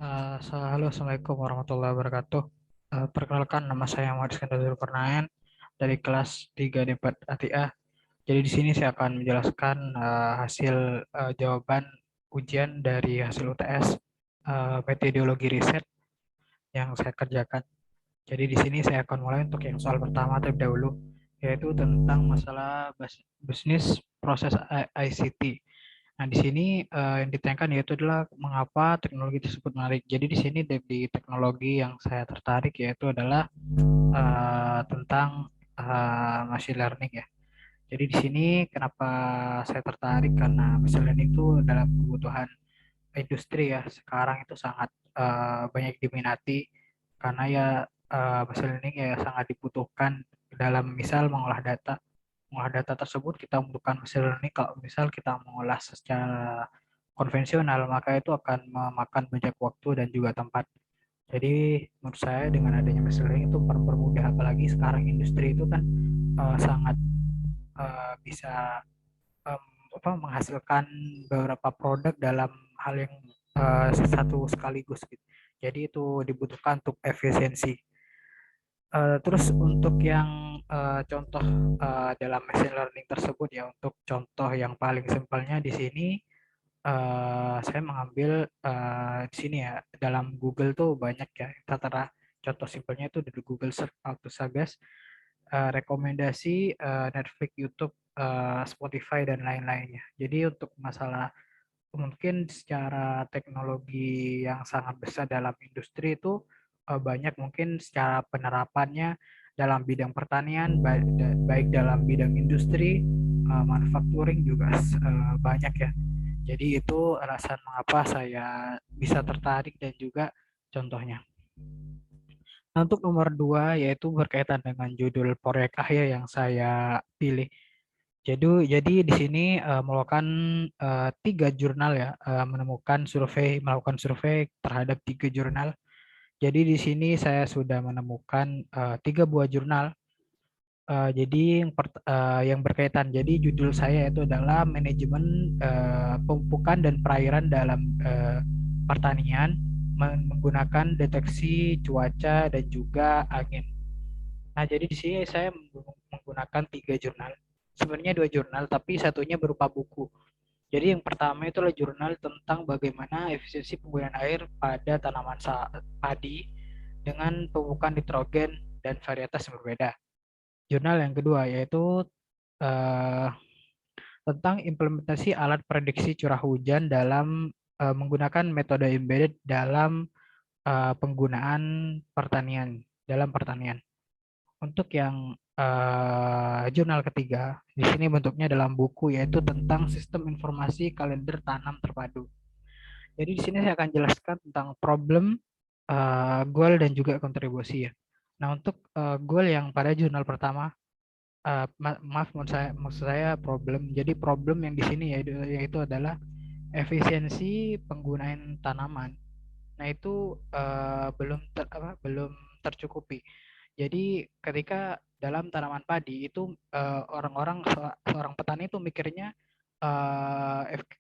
Halo, Assalamualaikum warahmatullahi wabarakatuh. Perkenalkan, nama saya Muhammad Iskandar Zulkarnain dari kelas 3 Debat ATA. Jadi di sini saya akan menjelaskan hasil jawaban ujian dari hasil UTS metodologi riset yang saya kerjakan. Jadi di sini saya akan mulai untuk yang soal pertama terlebih dahulu, yaitu tentang masalah bisnis proses ICT. Nah, di sini yang ditanyakan yaitu adalah mengapa teknologi tersebut menarik. Jadi di sini di teknologi yang saya tertarik yaitu adalah tentang machine learning ya. Jadi di sini kenapa saya tertarik karena machine learning itu dalam kebutuhan industri ya. Sekarang itu sangat banyak diminati karena ya machine learning ya sangat dibutuhkan dalam misal mengolah data tersebut kita membutuhkan machine learning. Kalau misal kita mengolah secara konvensional maka itu akan memakan banyak waktu dan juga tempat. Jadi menurut saya dengan adanya machine learning itu mempermudah, apalagi sekarang industri itu kan sangat bisa em, menghasilkan beberapa produk dalam hal yang satu sekaligus gitu. Jadi itu dibutuhkan untuk efisiensi. Terus untuk yang contoh dalam machine learning tersebut ya, untuk contoh yang paling simpelnya di sini saya mengambil di sini ya, dalam Google tuh banyak ya, tata contoh simpelnya itu dari Google Search Auto Suggest, rekomendasi Netflix, YouTube, Spotify dan lain-lainnya. Jadi untuk masalah mungkin secara teknologi yang sangat besar dalam industri itu banyak mungkin secara penerapannya dalam bidang pertanian, baik dalam bidang industri, manufacturing juga banyak ya. Jadi itu alasan mengapa saya bisa tertarik dan juga contohnya. Nah, untuk nomor dua yaitu berkaitan dengan judul proyek akhir yang saya pilih. Jadi di sini melakukan tiga jurnal ya, melakukan survei terhadap tiga jurnal. Jadi di sini saya sudah menemukan tiga buah jurnal. Jadi yang berkaitan. Jadi judul saya itu adalah manajemen pemupukan dan perairan dalam pertanian menggunakan deteksi cuaca dan juga angin. Nah, jadi di sini saya menggunakan tiga jurnal. Sebenarnya dua jurnal, tapi satunya berupa buku. Jadi yang pertama itu adalah jurnal tentang bagaimana efisiensi penggunaan air pada tanaman padi dengan pemupukan nitrogen dan varietas yang berbeda. Jurnal yang kedua yaitu eh, tentang implementasi alat prediksi curah hujan dalam menggunakan metode embedded dalam penggunaan pertanian. Untuk yang jurnal ketiga, di sini bentuknya dalam buku yaitu tentang sistem informasi kalender tanam terpadu. Jadi di sini saya akan jelaskan tentang problem, goal dan juga kontribusi ya. Nah, untuk goal yang pada jurnal pertama, maaf maksud saya problem. Jadi problem yang di sini yaitu adalah efisiensi penggunaan tanaman. Nah, itu belum tercukupi. Jadi ketika dalam tanaman padi itu seorang petani itu mikirnya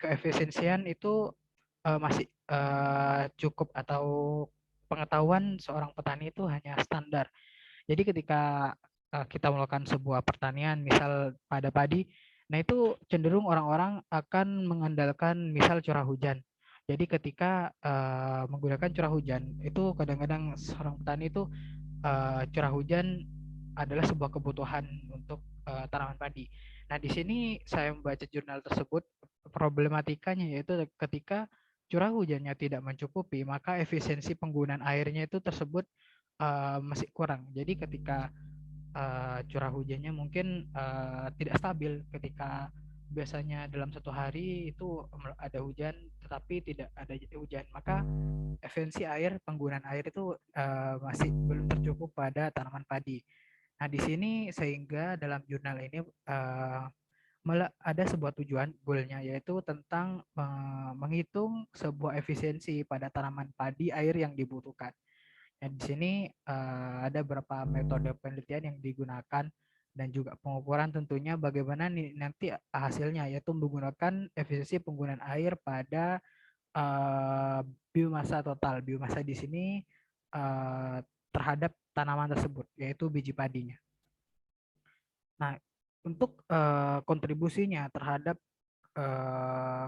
keefisiensian itu masih cukup, atau pengetahuan seorang petani itu hanya standar. Jadi ketika kita melakukan sebuah pertanian, misal pada padi, nah itu cenderung orang-orang akan mengandalkan misal curah hujan. Jadi ketika menggunakan curah hujan, itu kadang-kadang seorang petani itu curah hujan adalah sebuah kebutuhan untuk tanaman padi. Nah, di sini saya membaca jurnal tersebut, problematikanya yaitu ketika curah hujannya tidak mencukupi, maka efisiensi penggunaan airnya itu tersebut masih kurang. Jadi ketika curah hujannya mungkin tidak stabil, ketika biasanya dalam satu hari itu ada hujan tetapi tidak ada hujan, maka efisiensi air, penggunaan air itu masih belum tercukup pada tanaman padi. Nah, di sini sehingga dalam jurnal ini ada sebuah tujuan goalnya yaitu tentang menghitung sebuah efisiensi pada tanaman padi air yang dibutuhkan. Nah, di sini ada beberapa metode penelitian yang digunakan dan juga pengukuran tentunya bagaimana nanti hasilnya, yaitu menggunakan efisiensi penggunaan air pada biomasa total. Biomasa di sini terhadap tanaman tersebut, yaitu biji padinya. Nah, untuk kontribusinya terhadap eh,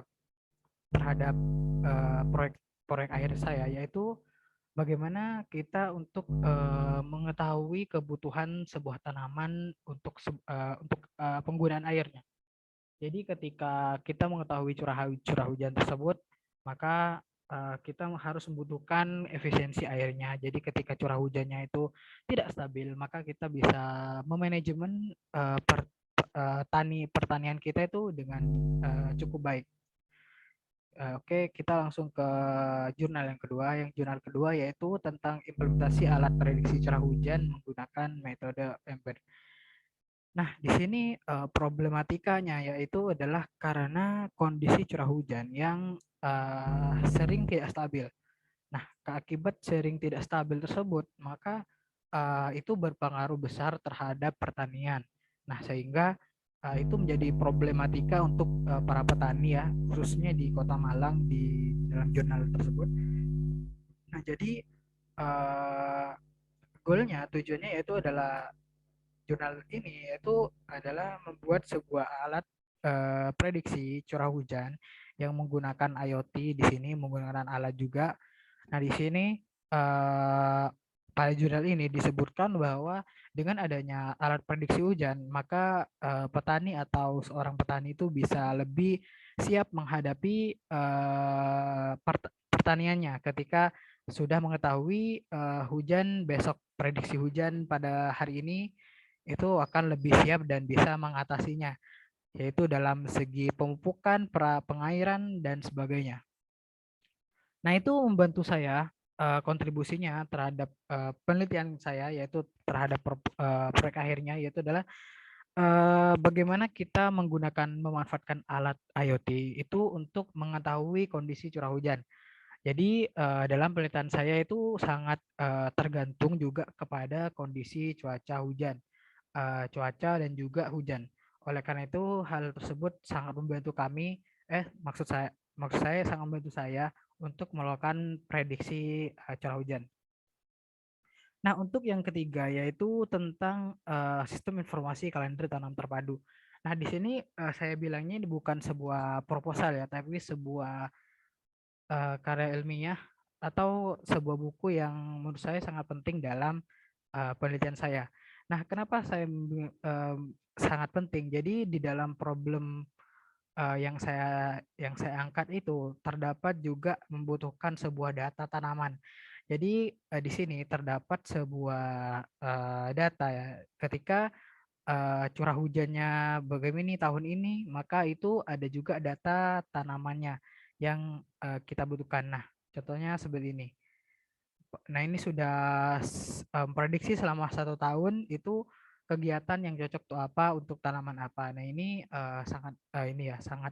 proyek proyek akhir saya, yaitu bagaimana kita untuk mengetahui kebutuhan sebuah tanaman untuk penggunaan airnya. Jadi ketika kita mengetahui curah hujan tersebut, maka kita harus membutuhkan efisiensi airnya. Jadi ketika curah hujannya itu tidak stabil, maka kita bisa memanajemen pertanian kita itu dengan cukup baik. Oke, kita langsung ke jurnal yang kedua. Yang jurnal kedua yaitu tentang implementasi alat prediksi curah hujan menggunakan metode ember. Nah, di sini problematikanya yaitu adalah karena kondisi curah hujan yang sering tidak stabil. Nah, akibat sering tidak stabil tersebut, maka itu berpengaruh besar terhadap pertanian. Nah, sehingga itu menjadi problematika untuk para petani ya, khususnya di Kota Malang di dalam jurnal tersebut. Nah, jadi uh, goalnya, tujuannya yaitu adalah jurnal ini yaitu adalah membuat sebuah alat prediksi curah hujan yang menggunakan IoT di sini menggunakan alat juga. Nah, di sini pada jurnal ini disebutkan bahwa dengan adanya alat prediksi hujan, maka petani atau seorang petani itu bisa lebih siap menghadapi pertaniannya ketika sudah mengetahui hujan besok, prediksi hujan pada hari ini itu akan lebih siap dan bisa mengatasinya, yaitu dalam segi pemupukan, pengairan, dan sebagainya. Nah, itu membantu saya kontribusinya terhadap penelitian saya, yaitu terhadap proyek akhirnya, yaitu adalah bagaimana kita memanfaatkan alat IoT itu untuk mengetahui kondisi curah hujan. Jadi dalam penelitian saya itu sangat tergantung juga kepada kondisi cuaca hujan, cuaca dan juga hujan. Oleh karena itu hal tersebut sangat membantu kami, maksud saya sangat membantu saya untuk melakukan prediksi curah hujan. Nah, untuk yang ketiga yaitu tentang sistem informasi kalender tanam terpadu. Nah, di sini saya bilangnya ini bukan sebuah proposal ya, tapi sebuah karya ilmiah atau sebuah buku yang menurut saya sangat penting dalam penelitian saya. Nah, kenapa saya sangat penting? Jadi di dalam problem yang saya angkat itu terdapat juga membutuhkan sebuah data tanaman. Jadi di sini terdapat sebuah data ya. Ketika curah hujannya bagaimana tahun ini, maka itu ada juga data tanamannya yang kita butuhkan. Nah, contohnya seperti ini. Nah, ini sudah prediksi selama 1 tahun itu kegiatan yang cocok untuk apa, untuk tanaman apa. Nah, ini sangat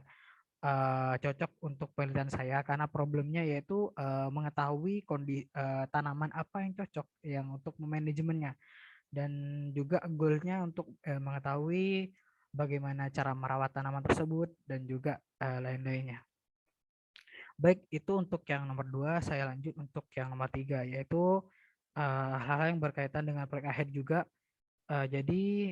cocok untuk penelitian saya karena problemnya yaitu mengetahui tanaman apa yang cocok yang untuk manajemennya, dan juga goalnya untuk mengetahui bagaimana cara merawat tanaman tersebut dan juga lain-lainnya. Baik, itu untuk yang nomor 2. Saya lanjut untuk yang nomor 3, yaitu hal-hal yang berkaitan dengan proyek akhir juga. Jadi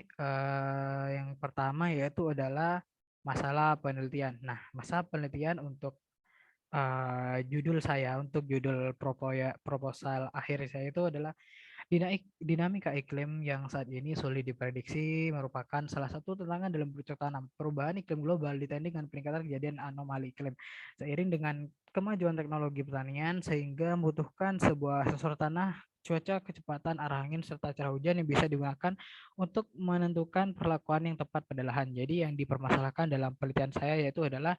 yang pertama yaitu adalah masalah penelitian. Nah, masalah penelitian untuk untuk judul proposal akhir saya itu adalah dinamika iklim yang saat ini sulit diprediksi merupakan salah satu tantangan dalam bercocok tanam. Perubahan iklim global ditanding dengan peningkatan kejadian anomali iklim. Seiring dengan kemajuan teknologi pertanian sehingga membutuhkan sebuah sensor tanah, cuaca, kecepatan arah angin, serta curah hujan yang bisa digunakan untuk menentukan perlakuan yang tepat pada lahan. Jadi yang dipermasalahkan dalam penelitian saya yaitu adalah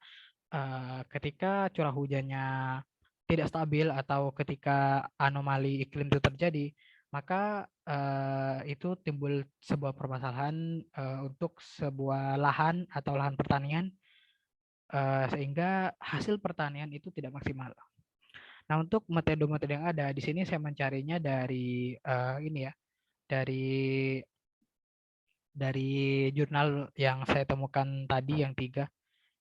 ketika curah hujannya tidak stabil atau ketika anomali iklim itu terjadi, maka itu timbul sebuah permasalahan untuk sebuah lahan atau lahan pertanian sehingga hasil pertanian itu tidak maksimal. Nah, untuk metode-metode yang ada di sini saya mencarinya dari ini ya, dari jurnal yang saya temukan tadi yang 3,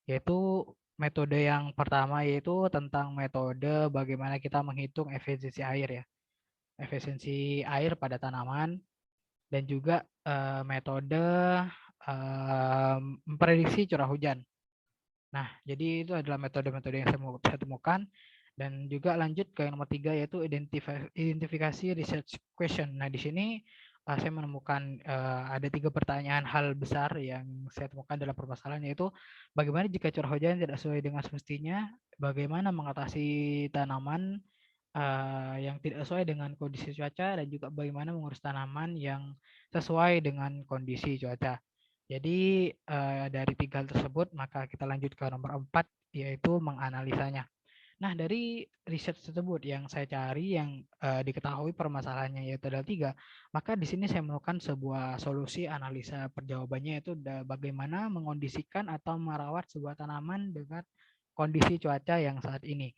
yaitu metode yang pertama yaitu tentang metode bagaimana kita menghitung efisiensi air ya. Efisiensi air pada tanaman dan juga metode memprediksi curah hujan. Nah, jadi itu adalah metode-metode yang saya temukan. Dan juga lanjut ke yang nomor 3 yaitu identifikasi research question. Nah, di sini saya menemukan ada 3 pertanyaan hal besar yang saya temukan dalam permasalahan, yaitu bagaimana jika curah hujan tidak sesuai dengan semestinya, bagaimana mengatasi tanaman yang tidak sesuai dengan kondisi cuaca, dan juga bagaimana mengurus tanaman yang sesuai dengan kondisi cuaca. Jadi dari 3 hal tersebut maka kita lanjut ke nomor 4 yaitu menganalisanya. Nah, dari riset tersebut yang saya cari yang diketahui permasalahannya yaitu ada 3, maka di sini saya menemukan sebuah solusi analisa perjawabannya, yaitu bagaimana mengondisikan atau merawat sebuah tanaman dengan kondisi cuaca yang saat ini.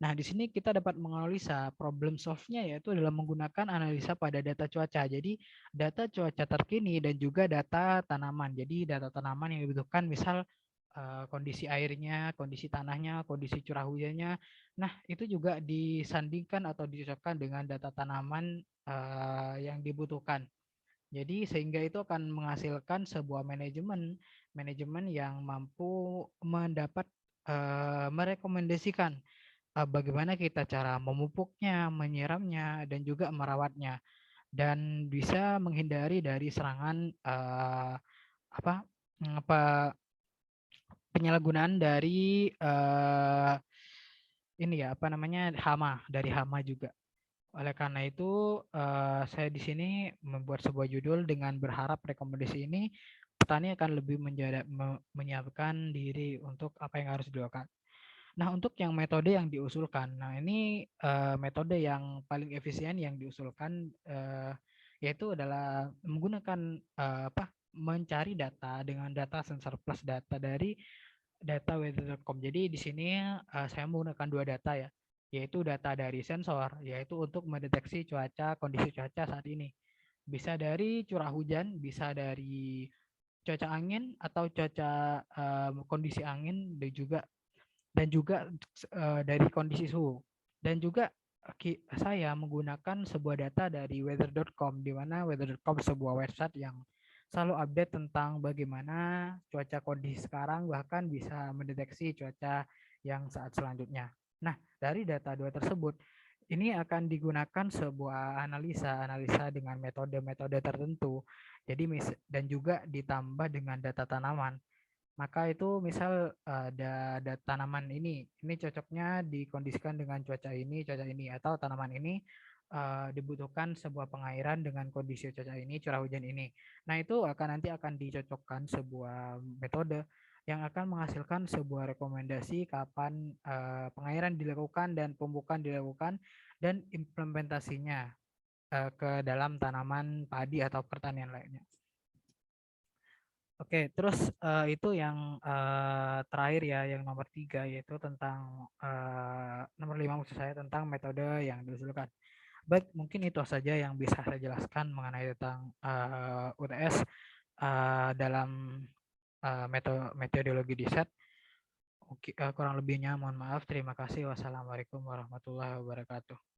Nah, di sini kita dapat menganalisa problem solve-nya yaitu dalam menggunakan analisa pada data cuaca. Jadi, data cuaca terkini dan juga data tanaman. Jadi, data tanaman yang dibutuhkan misal kondisi airnya, kondisi tanahnya, kondisi curah hujannya. Nah, itu juga disandingkan atau dicocokkan dengan data tanaman yang dibutuhkan. Jadi sehingga itu akan menghasilkan sebuah manajemen yang mampu mendapat merekomendasikan bagaimana kita cara memupuknya, menyiramnya, dan juga merawatnya, dan bisa menghindari dari serangan apa penyalahgunaan dari ini ya apa namanya hama juga. Oleh karena itu saya di sini membuat sebuah judul dengan berharap rekomendasi ini petani akan lebih menyiapkan diri untuk apa yang harus dilakukan. Nah, untuk yang metode yang diusulkan, nah ini metode yang paling efisien yang diusulkan yaitu adalah menggunakan mencari data dengan data sensor plus data dari data weather.com. Jadi di sini saya menggunakan 2 data ya, yaitu data dari sensor, yaitu untuk mendeteksi kondisi cuaca saat ini. Bisa dari curah hujan, bisa dari cuaca angin atau cuaca kondisi angin, dan juga dari kondisi suhu. Dan juga saya menggunakan sebuah data dari weather.com, di mana weather.com sebuah website yang selalu update tentang bagaimana cuaca kondisi sekarang, bahkan bisa mendeteksi cuaca yang saat selanjutnya. Nah, dari data dua tersebut, ini akan digunakan sebuah analisa dengan metode-metode tertentu. Jadi dan juga ditambah dengan data tanaman. Maka itu misal ada tanaman ini cocoknya dikondisikan dengan cuaca ini, atau tanaman ini dibutuhkan sebuah pengairan dengan kondisi cuaca ini, curah hujan ini. Nah, itu nanti akan dicocokkan sebuah metode yang akan menghasilkan sebuah rekomendasi kapan pengairan dilakukan dan pemupukan dilakukan dan implementasinya ke dalam tanaman padi atau pertanian lainnya. Oke, terus itu yang terakhir ya, yang nomor 3 yaitu tentang nomor 5 maksud saya tentang metode yang diusulkan. Baik, mungkin itu saja yang bisa saya jelaskan mengenai tentang UTS dalam metodologi di set. Kurang lebihnya mohon maaf. Terima kasih. Wassalamualaikum warahmatullahi wabarakatuh.